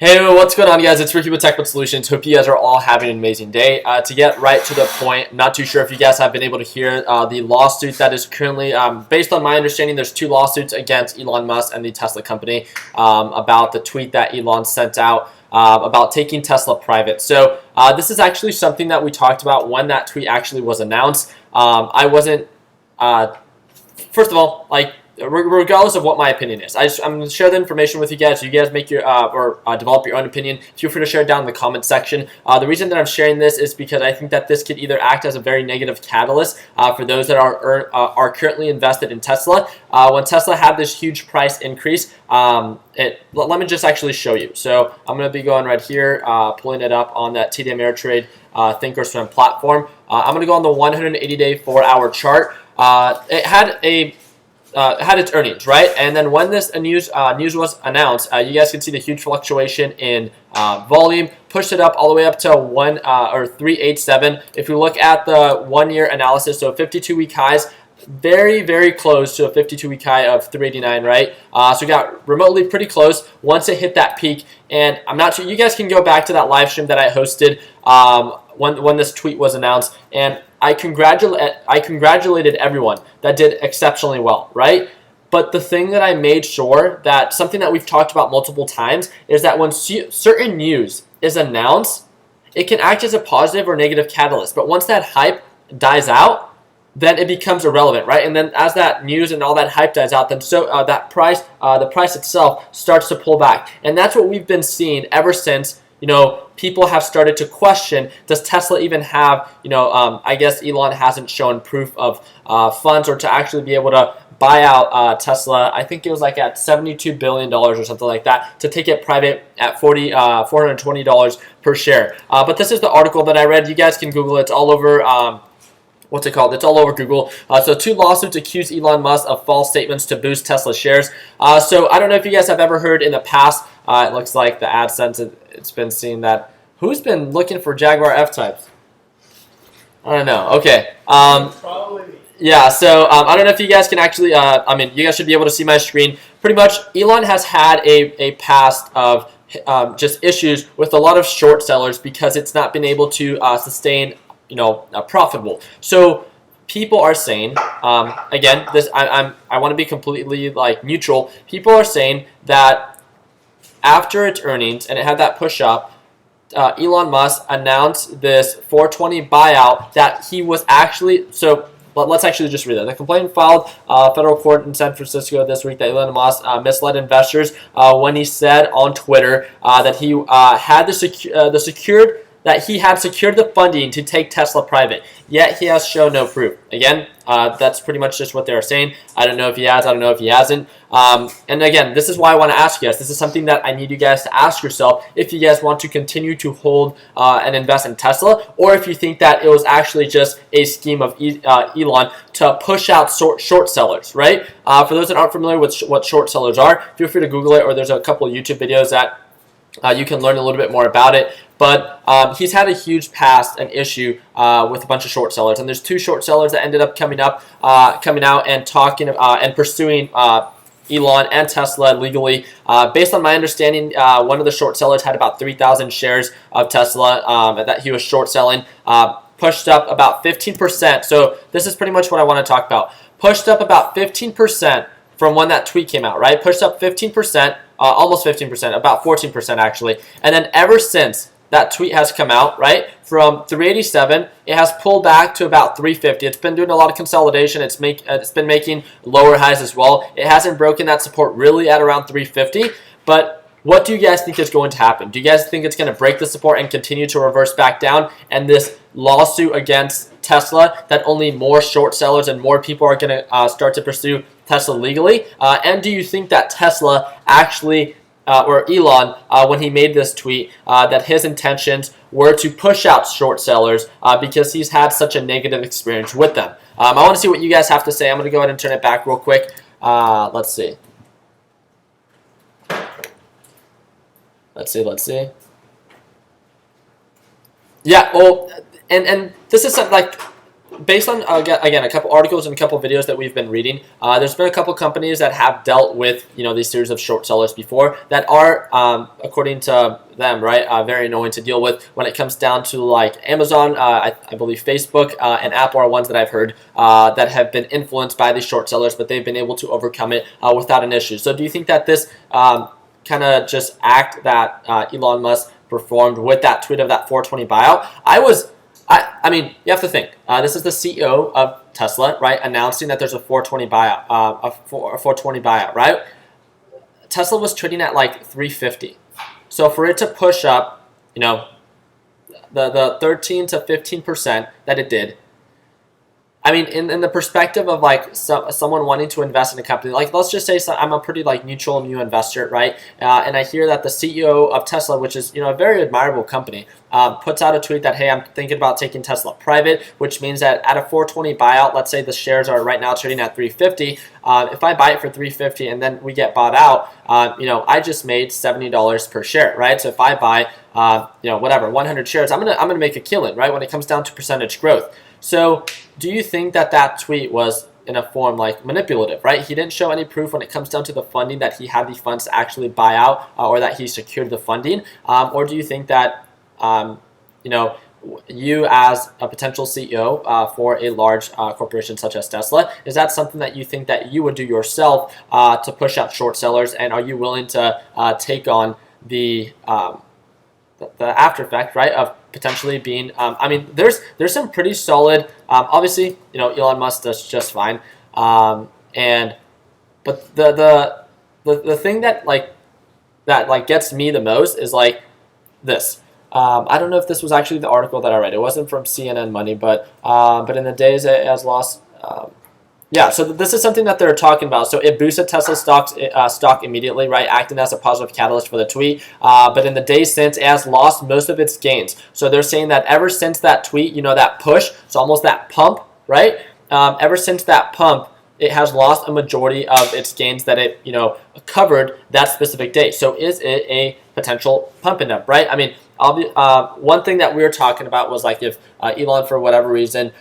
Hey, what's going on, guys? It's Ricky with TechBit Solutions. Hope you guys are all having an amazing day. To get right to the point, not too sure if you guys have been able to hear the lawsuit that is currently, based on my understanding, there's two lawsuits against Elon Musk and the Tesla company about the tweet that Elon sent out about taking Tesla private. So this is actually something that we talked about when that tweet actually was announced. I wasn't, first of all, regardless of what my opinion is, I'm going to share the information with you guys. You guys make your develop your own opinion. Feel free to share it down in the comment section. The reason that I'm sharing this is because I think that this could either act as a very negative catalyst for those that are currently invested in Tesla. When Tesla had this huge price increase, let me just actually show you. So I'm going to be going right here, pulling it up on that TD Ameritrade Thinkorswim platform. I'm going to go on the 180-day 4-hour chart. It had its earnings, right? And then when this news was announced, you guys can see the huge fluctuation in volume, pushed it up all the way up to 387. If we look at the 1-year analysis, so 52-week highs, very, very close to a 52-week high of 389, right? So we got remotely pretty close once it hit that peak. And I'm not sure, you guys can go back to that live stream that I hosted when this tweet was announced, and I congratulated everyone that did exceptionally well, right? But the thing that I made sure that, something that we've talked about multiple times, is that when certain news is announced, it can act as a positive or negative catalyst. But once that hype dies out, then it becomes irrelevant, right? And then as that news and all that hype dies out, then the price itself starts to pull back. And that's what we've been seeing ever since, people have started to question, does Tesla even have, I guess Elon hasn't shown proof of funds or to actually be able to buy out Tesla. I think it was like at $72 billion or something like that, to take it private at $420 per share. But this is the article that I read. You guys can Google it. It's all over what's it called? It's all over Google. So 2 lawsuits accuse Elon Musk of false statements to boost Tesla shares. So I don't know if you guys have ever heard in the past, it looks like the AdSense, it's been seen that, who's been looking for Jaguar F-types? I don't know. Okay. Probably me. Yeah, so I don't know if you guys can actually, you guys should be able to see my screen. Pretty much, Elon has had a past of just issues with a lot of short sellers because it's not been able to sustain profitable. So people are saying, again, I want to be completely neutral. People are saying that after its earnings and it had that push up, Elon Musk announced this 420 buyout that he was actually, let's actually just read it. The complaint filed federal court in San Francisco this week that Elon Musk misled investors when he said on Twitter that he had secured the funding to take Tesla private, yet he has shown no proof. Again, that's pretty much just what they're saying. I don't know if he has, I don't know if he hasn't. And again, this is why I want to ask you guys. This is something that I need you guys to ask yourself if you guys want to continue to hold and invest in Tesla, or if you think that it was actually just a scheme of Elon to push out short sellers, right? For those that aren't familiar with what short sellers are, feel free to Google it, or there's a couple of YouTube videos that you can learn a little bit more about it. But he's had a huge past and issue with a bunch of short sellers, and there's 2 short sellers that ended up coming out and talking and pursuing Elon and Tesla legally. Based on my understanding, one of the short sellers had about 3,000 shares of Tesla that he was short selling, pushed up about 15%. So this is pretty much what I want to talk about. Pushed up about 15% from when that tweet came out, right? Pushed up 15%, almost 15%, about 14% actually. And then ever since that tweet has come out, right, from 387, it has pulled back to about 350. It's been doing a lot of consolidation. It's been making lower highs as well. It hasn't broken that support really at around 350. But what do you guys think is going to happen? Do you guys think it's going to break the support and continue to reverse back down? And this lawsuit against Tesla, that only more short sellers and more people are going to start to pursue Tesla legally? And do you think that Tesla actually, or Elon, when he made this tweet, that his intentions were to push out short sellers because he's had such a negative experience with them? I want to see what you guys have to say. I'm going to go ahead and turn it back real quick. Let's see. Let's see. Yeah, well, and this is something like, based on, again, a couple articles and a couple videos that we've been reading, there's been a couple companies that have dealt with, these series of short sellers before that are, according to them, right, very annoying to deal with when it comes down to like Amazon, I believe Facebook and Apple are ones that I've heard that have been influenced by these short sellers, but they've been able to overcome it without an issue. So do you think that this kind of just act that Elon Musk performed with that tweet of that 420 buyout? I mean, you have to think. This is the CEO of Tesla, right, announcing that there's a 420 buyout, a 420 buyout, right? Tesla was trading at like 350. So for it to push up, the 13 to 15% that it did, I mean, in the perspective of like someone wanting to invest in a company, like let's just say I'm a pretty like neutral new investor, right? And I hear that the CEO of Tesla, which is a very admirable company, puts out a tweet that, hey, I'm thinking about taking Tesla private, which means that at a 420 buyout, let's say the shares are right now trading at 350. If I buy it for 350 and then we get bought out, I just made $70 per share, right? So if I buy, whatever, 100 shares, I'm gonna make a killing, right? When it comes down to percentage growth. So do you think that tweet was in a form like manipulative, right? He didn't show any proof when it comes down to the funding that he had the funds to actually buy out or that he secured the funding? Or do you think that, you as a potential CEO for a large corporation such as Tesla, is that something that you think that you would do yourself to push out short sellers? And are you willing to take on the after effect, right, of potentially being, I mean, there's some pretty solid, obviously, Elon Musk does just fine, but the thing that gets me the most is like this. I don't know if this was actually the article that I read. It wasn't from CNN Money, but in the days it has lost. Yeah, so this is something that they're talking about. So it boosted Tesla's stock immediately, right, acting as a positive catalyst for the tweet. But in the days since, it has lost most of its gains. So they're saying that ever since that tweet, that push, so almost that pump, right, ever since that pump, it has lost a majority of its gains that it, covered that specific day. So is it a potential pump and dump, right? I mean, one thing that we were talking about was like if Elon, for whatever reason,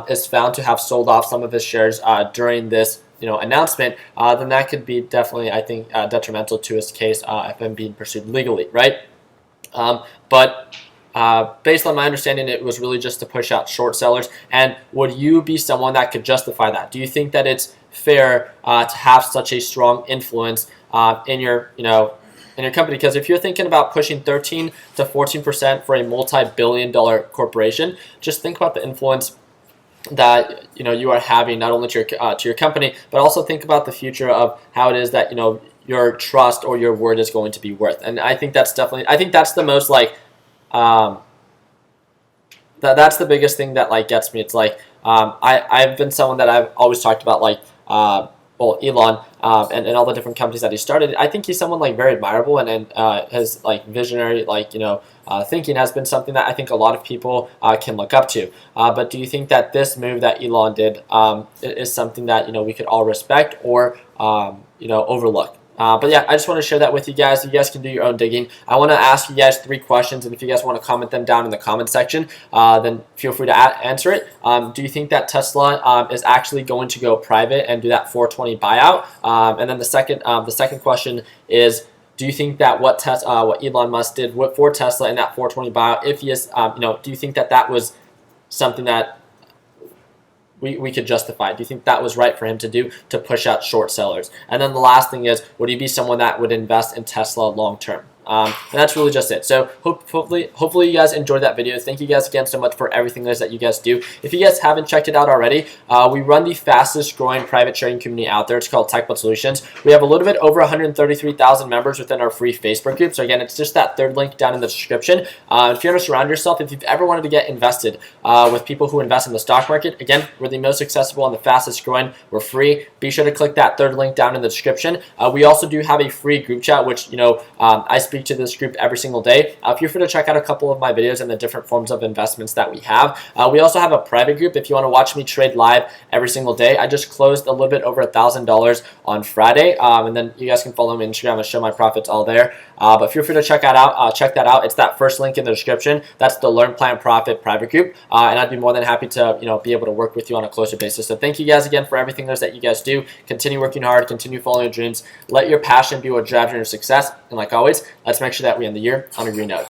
is found to have sold off some of his shares during this announcement, then that could be definitely, I think, detrimental to his case if him being pursued legally, right? But based on my understanding, it was really just to push out short sellers. And would you be someone that could justify that? Do you think that it's fair to have such a strong influence in your, in your company? Because if you're thinking about pushing 13 to 14% for a multi-billion-dollar corporation, just think about the influence that you are having not only to your company, but also think about the future of how it is that your trust or your word is going to be worth. And I think that's definitely, I think that's the most like that's the biggest thing that like gets me. It's like I've been someone that I've always talked about like Elon and all the different companies that he started. I think he's someone like very admirable, and his like visionary thinking has been something that I think a lot of people can look up to. But do you think that this move that Elon did is something that we could all respect or overlook? But yeah, I just want to share that with you guys. You guys can do your own digging. I want to ask you guys 3 questions, and if you guys want to comment them down in the comment section, then feel free to answer it. Do you think that Tesla is actually going to go private and do that 420 buyout? And then the second question is, do you think that what Elon Musk did for Tesla in that 420 buyout, if he is, do you think that that was something that we could justify? Do you think that was right for him to do to push out short sellers? And then the last thing is, would he be someone that would invest in Tesla long term? And that's really just it. So hopefully you guys enjoyed that video. Thank you guys again so much for everything that you guys do. If you guys haven't checked it out already, we run the fastest growing private trading community out there. It's called TechBot Solutions. We have a little bit over 133,000 members within our free Facebook group. So again, it's just that third link down in the description. If you want to surround yourself, if you've ever wanted to get invested with people who invest in the stock market, again, we're the most accessible and the fastest growing. We're free. Be sure to click that third link down in the description. We also do have a free group chat, which I speak speak to this group every single day. Feel free to check out a couple of my videos and the different forms of investments that we have. We also have a private group if you want to watch me trade live every single day. I just closed a little bit over $1,000 on Friday, and then you guys can follow me on Instagram and show my profits all there. But feel free to check that out. It's that first link in the description. That's the Learn, Plan, Profit private group, and I'd be more than happy to be able to work with you on a closer basis. So thank you guys again for everything that you guys do. Continue working hard. Continue following your dreams. Let your passion be what drives your success. And like always, let's make sure that we end the year on a green note.